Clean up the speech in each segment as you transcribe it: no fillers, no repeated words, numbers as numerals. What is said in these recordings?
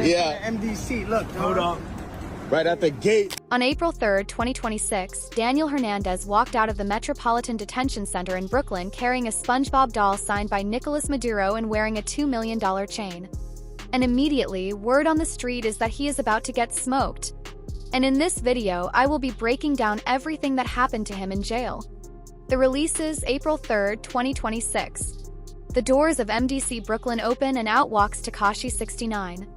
Yeah. MDC, look. Hold on. Right at the gate. On April 3, 2026, Daniel Hernandez walked out of the Metropolitan Detention Center in Brooklyn carrying a SpongeBob doll signed by Nicolas Maduro and wearing a $2 million chain. And immediately, word on the street is that he is about to get smoked. And in this video, I will be breaking down everything that happened to him in jail. The release is April 3, 2026. The doors of MDC Brooklyn open and out walks Tekashi 6ix9ine.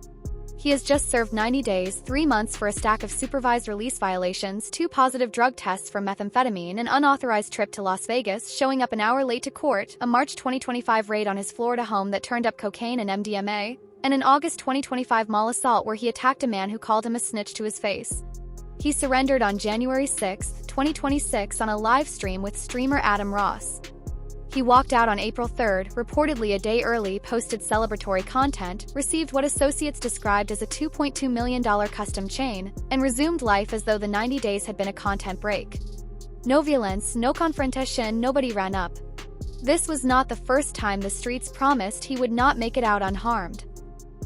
He has just served 90 days, 3 months for a stack of supervised release violations, 2 positive drug tests for methamphetamine, an unauthorized trip to Las Vegas, showing up an hour late to court, a March 2025 raid on his Florida home that turned up cocaine and MDMA, and an August 2025 mall assault where he attacked a man who called him a snitch to his face. He surrendered on January 6, 2026 on a live stream with streamer Adam Ross. He walked out on April 3, reportedly a day early, posted celebratory content, received what associates described as a $2.2 million custom chain, and resumed life as though the 90 days had been a content break. No violence, no confrontation, nobody ran up. This was not the first time the streets promised he would not make it out unharmed.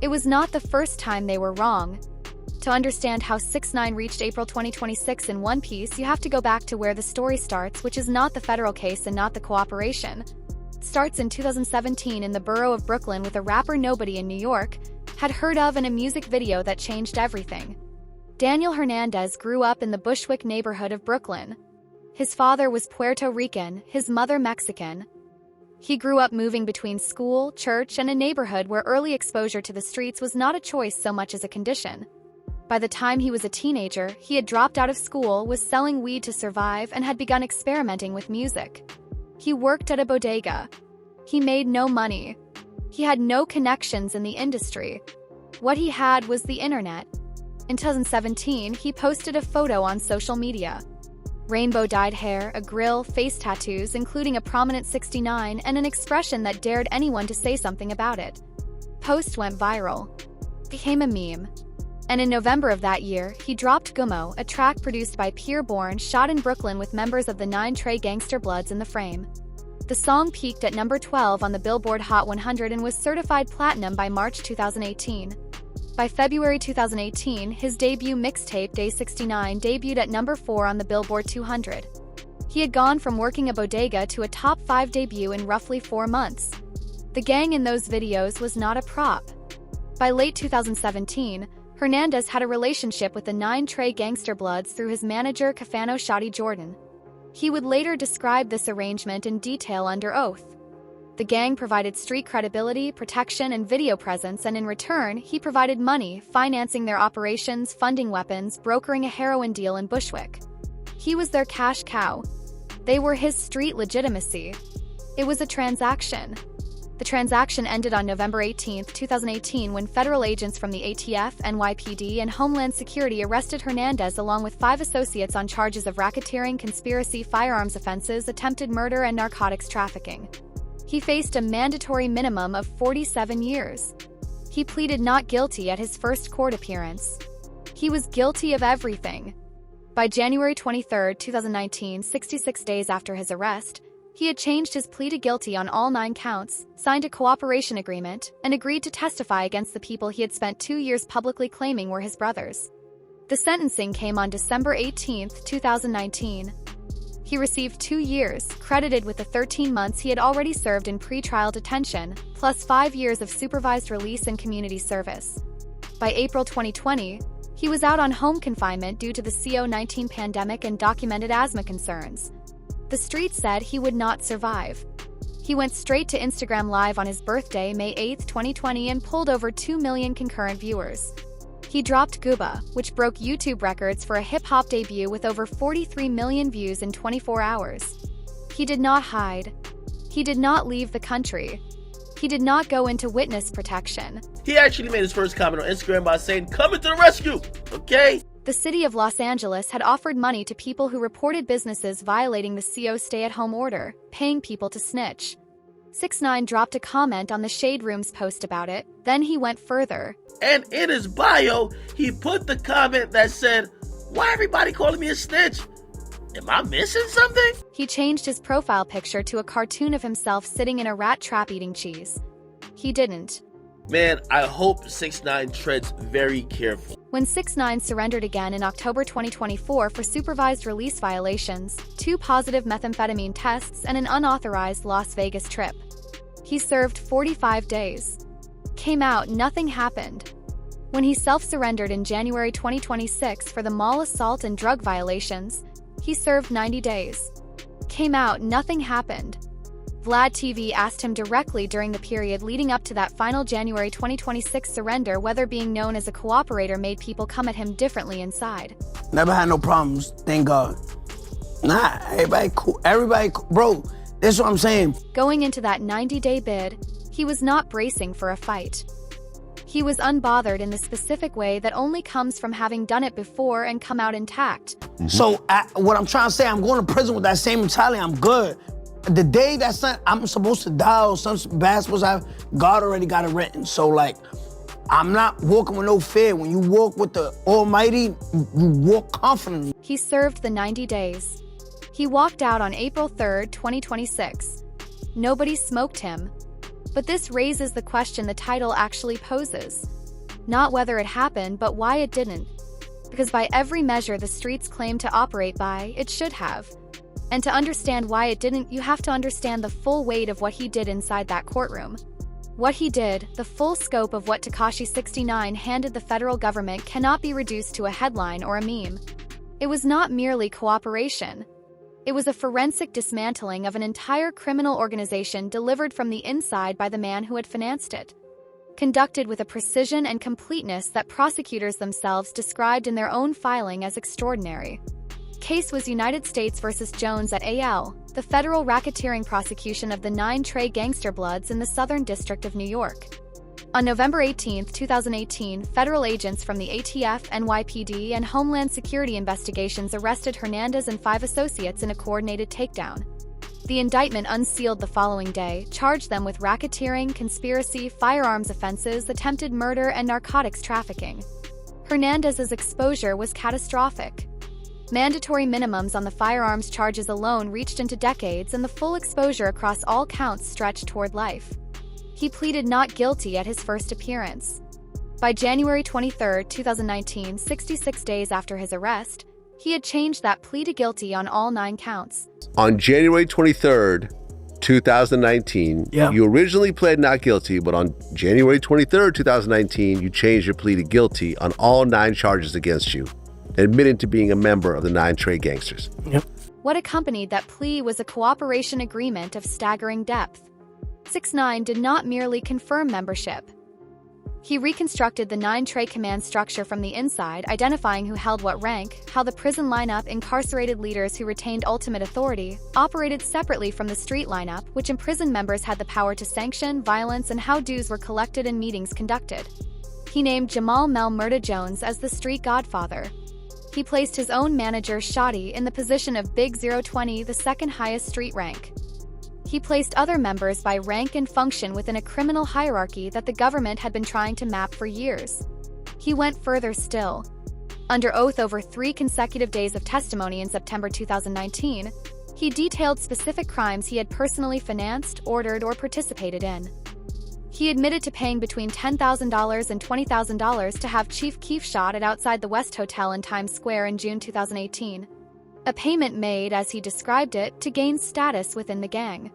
It was not the first time they were wrong. To understand how 6ix9ine reached April 2026 in one piece, you have to go back to where the story starts, which is not the federal case and not the cooperation. It starts in 2017 in the borough of Brooklyn with a rapper nobody in New York had heard of and a music video that changed everything. Daniel Hernandez grew up in the Bushwick neighborhood of Brooklyn. His father was Puerto Rican, his mother Mexican. He grew up moving between school, church, and a neighborhood where early exposure to the streets was not a choice so much as a condition. By the time he was a teenager, he had dropped out of school, was selling weed to survive, and had begun experimenting with music. He worked at a bodega. He made no money. He had no connections in the industry. What he had was the internet. In 2017, he posted a photo on social media. Rainbow-dyed hair, a grill, face tattoos, including a prominent 6ix9ine, and an expression that dared anyone to say something about it. Post went viral. Became a meme. And in November of that year, he dropped Gummo, a track produced by Pierre Bourne, shot in Brooklyn with members of the 9 Trey Gangster Bloods in the frame. The song peaked at number 12 on the Billboard Hot 100 and was certified platinum by March 2018. By February 2018, his debut mixtape, Day 69, debuted at number 4 on the Billboard 200. He had gone from working a bodega to a top 5 debut in roughly 4 months. The gang in those videos was not a prop. By late 2017, Hernandez had a relationship with the 9 Trey Gangster Bloods through his manager Cafano Shotty Jordan. He would later describe this arrangement in detail under oath. The gang provided street credibility, protection, and video presence, and in return, he provided money, financing their operations, funding weapons, brokering a heroin deal in Bushwick. He was their cash cow. They were his street legitimacy. It was a transaction. The transaction ended on November 18, 2018 when federal agents from the ATF, NYPD, and Homeland Security arrested Hernandez along with 5 associates on charges of racketeering, conspiracy, firearms offenses, attempted murder, and narcotics trafficking. He faced a mandatory minimum of 47 years. He pleaded not guilty at his first court appearance. He was guilty of everything. By January 23, 2019, 66 days after his arrest, he had changed his plea to guilty on all 9 counts, signed a cooperation agreement, and agreed to testify against the people he had spent 2 years publicly claiming were his brothers. The sentencing came on December 18, 2019. He received 2 years, credited with the 13 months he had already served in pretrial detention, plus 5 years of supervised release and community service. By April 2020, he was out on home confinement due to the COVID-19 pandemic and documented asthma concerns. The street said he would not survive. He went straight to Instagram Live on his birthday, May 8, 2020, and pulled over 2 million concurrent viewers. He dropped Gooba, which broke YouTube records for a hip-hop debut with over 43 million views in 24 hours. He did not hide. He did not leave the country. He did not go into witness protection. He actually made his first comment on Instagram by saying, "Coming to the rescue," okay? The city of Los Angeles had offered money to people who reported businesses violating the CO stay-at-home order, paying people to snitch. 6ix9ine dropped a comment on the Shade Room's post about it, then he went further. And in his bio, he put the comment that said, "Why everybody calling me a snitch? Am I missing something?" He changed his profile picture to a cartoon of himself sitting in a rat trap eating cheese. He didn't. Man, I hope 6ix9ine treads very careful. When 6ix9ine surrendered again in October 2024 for supervised release violations, 2 positive methamphetamine tests, and an unauthorized Las Vegas trip. He served 45 days. Came out, nothing happened. When he self-surrendered in January 2026 for the mall assault and drug violations, he served 90 days. Came out, nothing happened. Vlad TV asked him directly during the period leading up to that final January 2026 surrender whether being known as a cooperator made people come at him differently inside. Never had no problems, thank God. Nah, everybody cool. Bro, that's what I'm saying. Going into that 90-day bid, he was not bracing for a fight. He was unbothered in the specific way that only comes from having done it before and come out intact. So what I'm trying to say, I'm going to prison with that same mentality, I'm good. The day I'm supposed to die or something bad supposed to happen, God already got it written. So like, I'm not walking with no fear. When you walk with the Almighty, you walk confidently. He served the 90 days. He walked out on April 3rd, 2026. Nobody smoked him. But this raises the question the title actually poses. Not whether it happened, but why it didn't. Because by every measure the streets claim to operate by, it should have. And to understand why it didn't, you have to understand the full weight of what he did inside that courtroom. What he did, the full scope of what Tekashi 69 handed the federal government cannot be reduced to a headline or a meme. It was not merely cooperation. It was a forensic dismantling of an entire criminal organization delivered from the inside by the man who had financed it. Conducted with a precision and completeness that prosecutors themselves described in their own filing as extraordinary. Case was United States versus Jones et al., the federal racketeering prosecution of the 9 Trey gangster bloods in the Southern District of New York. On November 18, 2018, federal agents from the ATF, NYPD, and Homeland Security investigations arrested Hernandez and 5 associates in a coordinated takedown. The indictment unsealed the following day, charged them with racketeering, conspiracy, firearms offenses, attempted murder, and narcotics trafficking. Hernandez's exposure was catastrophic. Mandatory minimums on the firearms charges alone reached into decades, and the full exposure across all counts stretched toward life. He pleaded not guilty at his first appearance. By January 23, 2019, 66 days after his arrest, he had changed that plea to guilty on all 9 counts. On January 23rd, 2019, you originally pled not guilty, but on January 23rd, 2019, you changed your plea to guilty on all 9 charges against you, admitting to being a member of the 9 Trey gangsters. What accompanied that plea was a cooperation agreement of staggering depth. 6ix9ine did not merely confirm membership. He reconstructed the 9 Trey command structure from the inside, identifying who held what rank, how the prison lineup, incarcerated leaders who retained ultimate authority, operated separately from the street lineup, which imprisoned members had the power to sanction violence, and how dues were collected and meetings conducted. He named Jamal Mel Murda Jones as the street godfather. He placed his own manager, Shotty, in the position of Big 020, the second highest street rank. He placed other members by rank and function within a criminal hierarchy that the government had been trying to map for years. He went further still. Under oath over 3 consecutive days of testimony in September 2019, he detailed specific crimes he had personally financed, ordered, or participated in. He admitted to paying between $10,000 and $20,000 to have Chief Keef shot at outside the West Hotel in Times Square in June 2018. A payment made, as he described it, to gain status within the gang.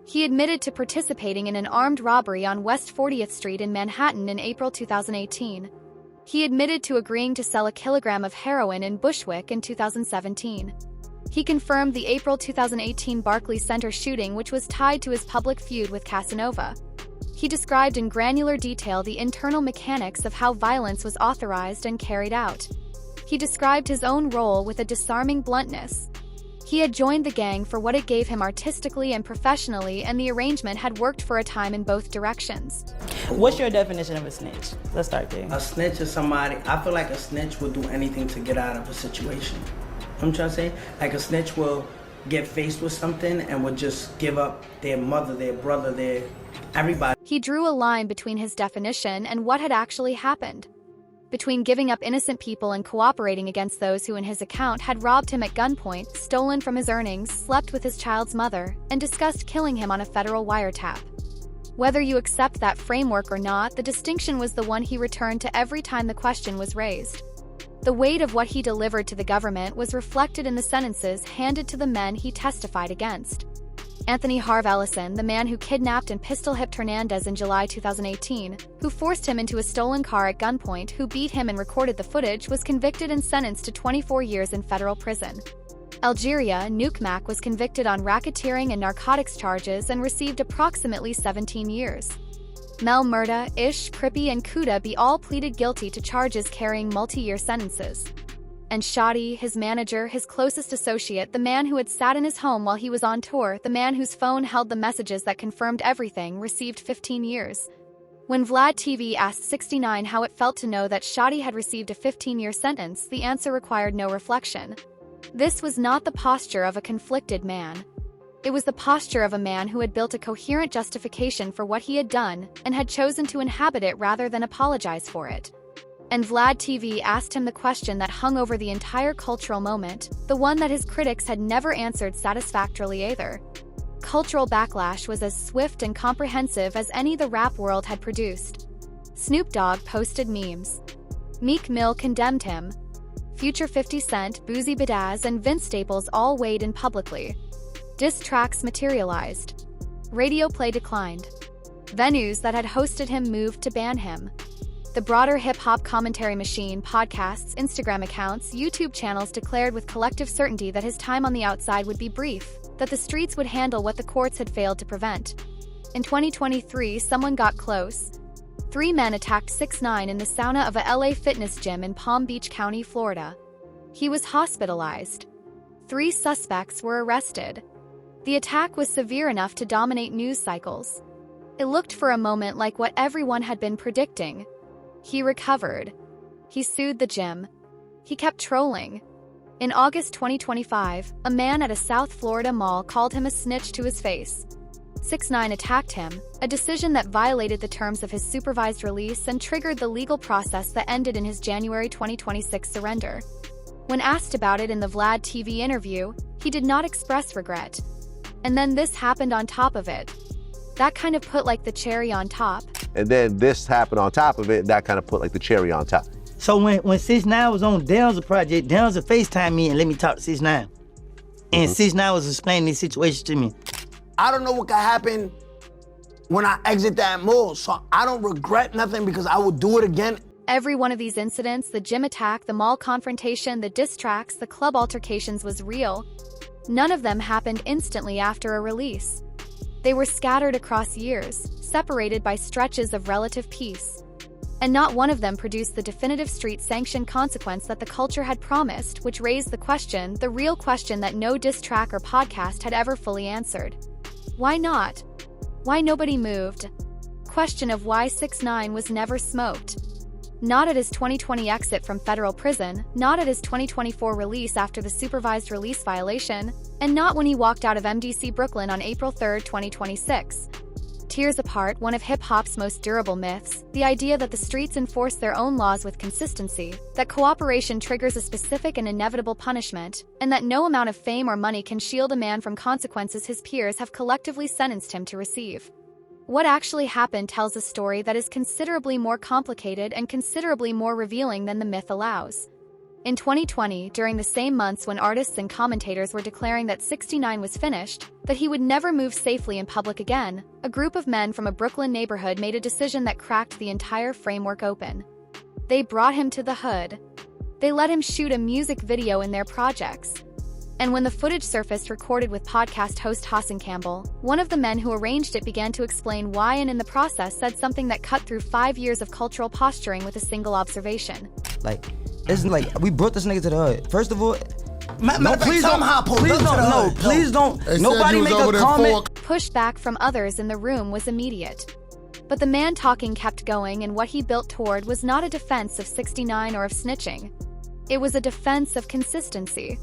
He admitted to participating in an armed robbery on West 40th Street in Manhattan in April 2018. He admitted to agreeing to sell a kilogram of heroin in Bushwick in 2017. He confirmed the April 2018 Barclays Center shooting, which was tied to his public feud with Casanova. He described in granular detail the internal mechanics of how violence was authorized and carried out. He described his own role with a disarming bluntness. He had joined the gang for what it gave him artistically and professionally, and the arrangement had worked for a time in both directions. What's your definition of a snitch? Let's start there. A snitch is somebody, I feel like a snitch will do anything to get out of a situation. You know what I'm trying to say? Like a snitch will get faced with something and would just give up their mother, their brother, their everybody. He drew a line between his definition and what had actually happened. Between giving up innocent people and cooperating against those who in his account had robbed him at gunpoint, stolen from his earnings, slept with his child's mother, and discussed killing him on a federal wiretap. Whether you accept that framework or not, the distinction was the one he returned to every time the question was raised. The weight of what he delivered to the government was reflected in the sentences handed to the men he testified against. Anthony Harv Ellison, the man who kidnapped and pistol-whipped Hernandez in July 2018, who forced him into a stolen car at gunpoint, who beat him and recorded the footage, was convicted and sentenced to 24 years in federal prison. Algeria, Nuke Mac was convicted on racketeering and narcotics charges and received approximately 17 years. Mel Murda, Ish, Crippy, and Kuda B all pleaded guilty to charges carrying multi-year sentences. And Shadi, his manager, his closest associate, the man who had sat in his home while he was on tour, the man whose phone held the messages that confirmed everything, received 15 years. When Vlad TV asked 6ix9ine how it felt to know that Shadi had received a 15-year sentence, the answer required no reflection. This was not the posture of a conflicted man. It was the posture of a man who had built a coherent justification for what he had done and had chosen to inhabit it rather than apologize for it. And Vlad TV asked him the question that hung over the entire cultural moment, the one that his critics had never answered satisfactorily either. Cultural backlash was as swift and comprehensive as any the rap world had produced. Snoop Dogg posted memes. Meek Mill condemned him. Future 50 Cent, Boozy Badazz, and Vince Staples all weighed in publicly. Diss tracks materialized. Radio play declined. Venues that had hosted him moved to ban him. The broader hip-hop commentary machine, podcasts, Instagram accounts, YouTube channels declared with collective certainty that his time on the outside would be brief, that the streets would handle what the courts had failed to prevent. In 2023, someone got close. 3 men attacked 6ix9ine in the sauna of a LA fitness gym in Palm Beach County, Florida. He was hospitalized. 3 suspects were arrested. The attack was severe enough to dominate news cycles. It looked for a moment like what everyone had been predicting. He recovered. He sued the gym. He kept trolling. In August 2025, a man at a South Florida mall called him a snitch to his face. 6ix9ine attacked him, a decision that violated the terms of his supervised release and triggered the legal process that ended in his January 2026 surrender. When asked about it in the Vlad TV interview, he did not express regret. And then this happened on top of it. That kind of put like the cherry on top. And then this happened on top of it, and that kind of put like the cherry on top. So when 6ix9ine was on Del's project, Del's FaceTime me and let me talk to 6ix9ine. And 6ix9ine was explaining these situations to me. I don't know what could happen when I exit that mall, so I don't regret nothing because I will do it again. Every one of these incidents, the gym attack, the mall confrontation, the diss tracks, the club altercations, was real. None of them happened instantly after a release. They were scattered across years, separated by stretches of relative peace. And not one of them produced the definitive street-sanctioned consequence that the culture had promised, which raised the question, the real question that no diss track or podcast had ever fully answered. Why not? Why nobody moved? Question of why 6ix9ine was never smoked. Not at his 2020 exit from federal prison, not at his 2024 release after the supervised release violation, and not when he walked out of MDC Brooklyn on April 3, 2026. Tears apart, one of hip-hop's most durable myths, the idea that the streets enforce their own laws with consistency, that cooperation triggers a specific and inevitable punishment, and that no amount of fame or money can shield a man from consequences his peers have collectively sentenced him to receive. What actually happened tells a story that is considerably more complicated and considerably more revealing than the myth allows. In 2020, during the same months when artists and commentators were declaring that 6ix9ine was finished, that he would never move safely in public again, a group of men from a Brooklyn neighborhood made a decision that cracked the entire framework open. They brought him to the hood. They let him shoot a music video in their projects. And when the footage surfaced recorded with podcast host Hassan Campbell, one of the men who arranged it began to explain why, and in the process said something that cut through 5 years of cultural posturing with a single observation. We brought this nigga to the hood. First of all, Please don't. Nobody make a comment. Pushback from others in the room was immediate. But the man talking kept going, and what he built toward was not a defense of 6ix9ine or of snitching. It was a defense of consistency.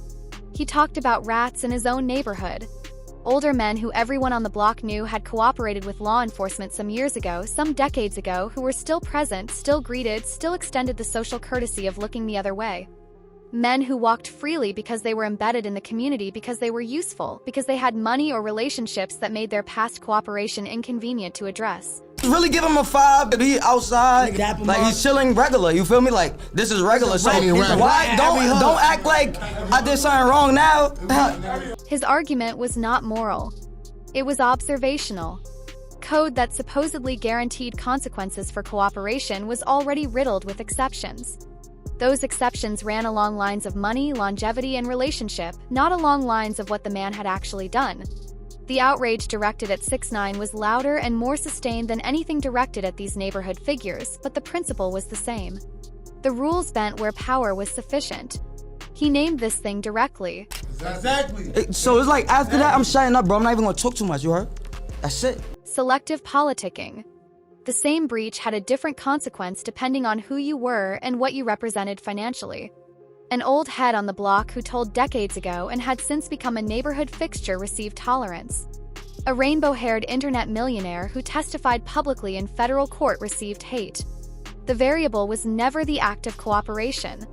He talked about rats in his own neighborhood. Older men who everyone on the block knew had cooperated with law enforcement some years ago, some decades ago, who were still present, still greeted, still extended the social courtesy of looking the other way. Men who walked freely because they were embedded in the community, because they were useful, because they had money or relationships that made their past cooperation inconvenient to address. Really give him a 5, he outside, like he's chilling regular, you feel me? Like, this is regular, so why, don't act like I did something wrong now. His argument was not moral. It was observational. Code that supposedly guaranteed consequences for cooperation was already riddled with exceptions. Those exceptions ran along lines of money, longevity, and relationship, not along lines of what the man had actually done. The outrage directed at 6ix9ine was louder and more sustained than anything directed at these neighborhood figures, but the principle was the same. The rules bent where power was sufficient. He named this thing directly. Exactly. So it's like, after that, I'm shutting up, bro. I'm not even gonna talk too much, you heard? That's it. Selective politicking. The same breach had a different consequence depending on who you were and what you represented financially. An old head on the block who told decades ago and had since become a neighborhood fixture received tolerance. A rainbow-haired internet millionaire who testified publicly in federal court received hate. The variable was never the act of cooperation.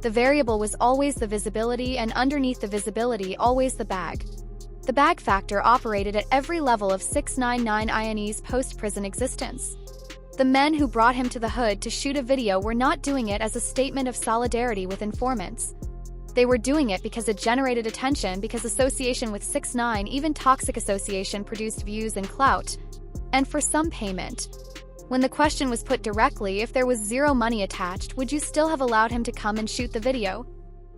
The variable was always the visibility, and underneath the visibility always the bag. The bag factor operated at every level of 6ix9ine's post-prison existence. The men who brought him to the hood to shoot a video were not doing it as a statement of solidarity with informants. They were doing it because it generated attention, because association with 6ix9ine, even toxic association, produced views and clout, and for some payment. When the question was put directly, if there was zero money attached, would you still have allowed him to come and shoot the video?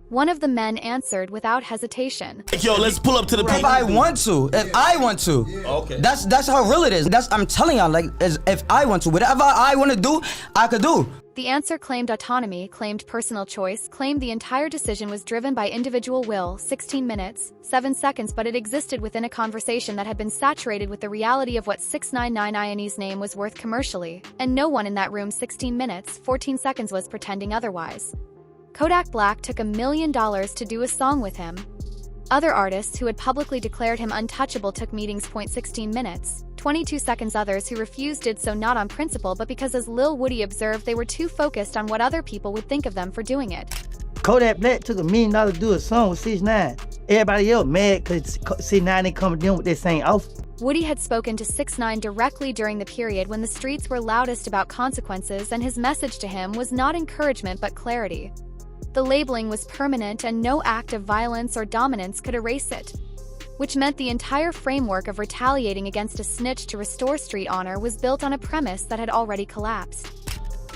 One of the men answered without hesitation. Yo, let's pull up to the If I want to. Okay. That's how real it is. I'm telling y'all, like, if I want to, whatever I want to do, I could do. The answer claimed autonomy, claimed personal choice, claimed the entire decision was driven by individual will. 16 minutes, 7 seconds, but it existed within a conversation that had been saturated with the reality of what 6ix9ine's name was worth commercially, and no one in that room 16 minutes, 14 seconds was pretending otherwise. Kodak Black took $1 million to do a song with him. Other artists who had publicly declared him untouchable took meetings. 16 minutes, 22 seconds. Others who refused did so not on principle, but because, as Lil Woody observed, they were too focused on what other people would think of them for doing it. Kodak Black took $1 million to do a song with 6ix9ine. Everybody else mad because 6ix9ine didn't come to them with that same offer. Woody had spoken to 6ix9ine directly during the period when the streets were loudest about consequences, and his message to him was not encouragement but clarity. The labeling was permanent, and no act of violence or dominance could erase it, which meant the entire framework of retaliating against a snitch to restore street honor was built on a premise that had already collapsed.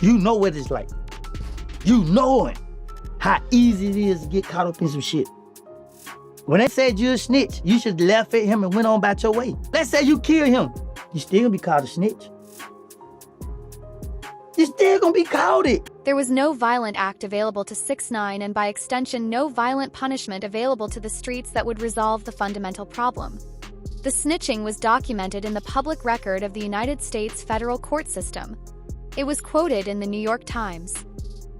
You know what it's like. You know it. How easy it is to get caught up in some shit. When they said you're a snitch, you should laugh at him and went on about your way. Let's say you kill him. You still gonna be called a snitch. You still gonna be called it. There was no violent act available to 6ix9ine, and by extension, no violent punishment available to the streets that would resolve the fundamental problem. The snitching was documented in the public record of the United States federal court system. It was quoted in the New York Times.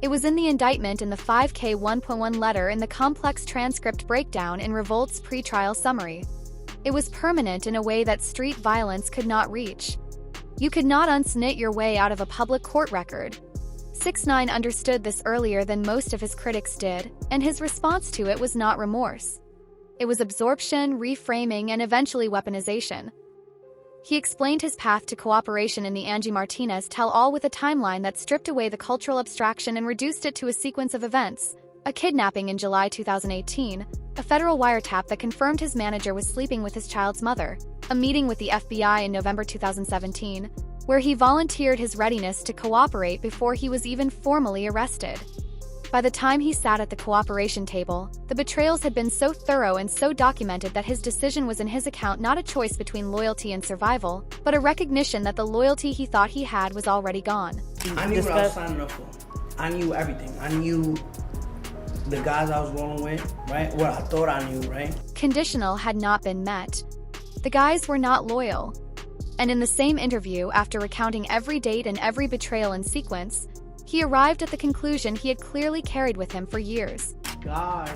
It was in the indictment, in the 5K 1.1 letter, in the complex transcript breakdown, in Revolt's pretrial summary. It was permanent in a way that street violence could not reach. You could not unsnit your way out of a public court record. 6ix9ine understood this earlier than most of his critics did, and his response to it was not remorse. It was absorption, reframing, and eventually weaponization. He explained his path to cooperation in the Angie Martinez tell-all with a timeline that stripped away the cultural abstraction and reduced it to a sequence of events: a kidnapping in July 2018, a federal wiretap that confirmed his manager was sleeping with his child's mother, a meeting with the FBI in November 2017, where he volunteered his readiness to cooperate before he was even formally arrested. By the time he sat at the cooperation table, the betrayals had been so thorough and so documented that his decision was in his account not a choice between loyalty and survival, but a recognition that the loyalty he thought he had was already gone. I knew what I was signing up for. I knew everything. I knew the guys I was rolling with, right? What I thought I knew, right? Conditional had not been met. The guys were not loyal. And in the same interview, after recounting every date and every betrayal in sequence, he arrived at the conclusion he had clearly carried with him for years. God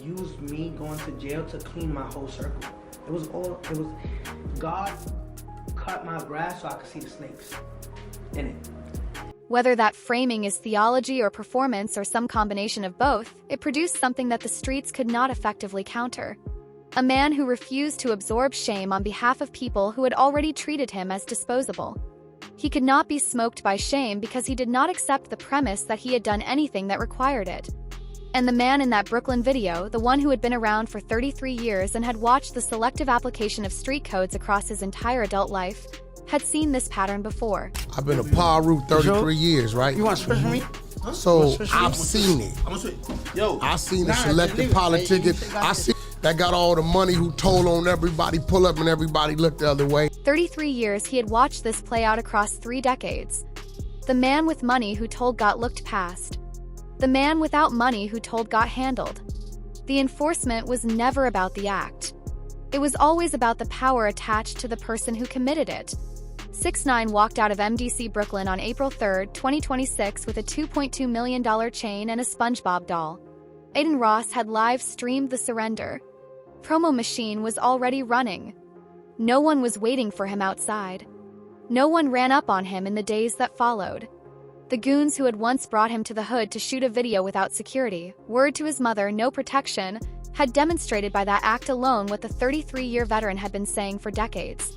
used me going to jail to clean my whole circle. God cut my grass so I could see the snakes in it. Whether that framing is theology or performance or some combination of both, it produced something that the streets could not effectively counter. A man who refused to absorb shame on behalf of people who had already treated him as disposable. He could not be smoked by shame because he did not accept the premise that he had done anything that required it. And the man in that Brooklyn video, the one who had been around for 33 years and had watched the selective application of street codes across his entire adult life, had seen this pattern before. I've been a Paru 33 years, right? You want to switch with me? So I've seen it. I've seen the selective politicking. I see that got all the money who told on everybody, pull up and everybody looked the other way. 33 years he had watched this play out across 3 decades. The man with money who told got looked past. The man without money who told got handled. The enforcement was never about the act. It was always about the power attached to the person who committed it. 6ix9ine walked out of MDC Brooklyn on April 3, 2026 with a $2.2 million chain and a SpongeBob doll. Aiden Ross had live-streamed the surrender. Promo machine was already running. No one was waiting for him outside. No one ran up on him in the days that followed. The goons who had once brought him to the hood to shoot a video without security, word to his mother, no protection, had demonstrated by that act alone what the 33-year veteran had been saying for decades.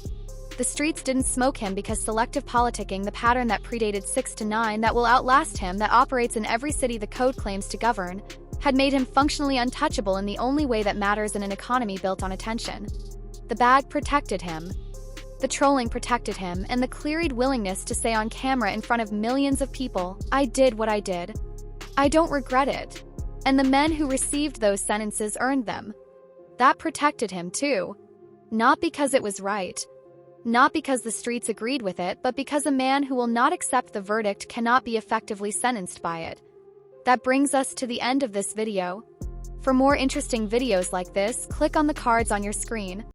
The streets didn't smoke him because selective politicking, the pattern that predated 6ix9ine that will outlast him, that operates in every city the code claims to govern, had made him functionally untouchable in the only way that matters in an economy built on attention. The bag protected him. The trolling protected him, and the clear-eyed willingness to say on camera in front of millions of people, "I did what I did. I don't regret it." And the men who received those sentences earned them. That protected him too. Not because it was right. Not because the streets agreed with it, but because a man who will not accept the verdict cannot be effectively sentenced by it. That brings us to the end of this video. For more interesting videos like this, click on the cards on your screen.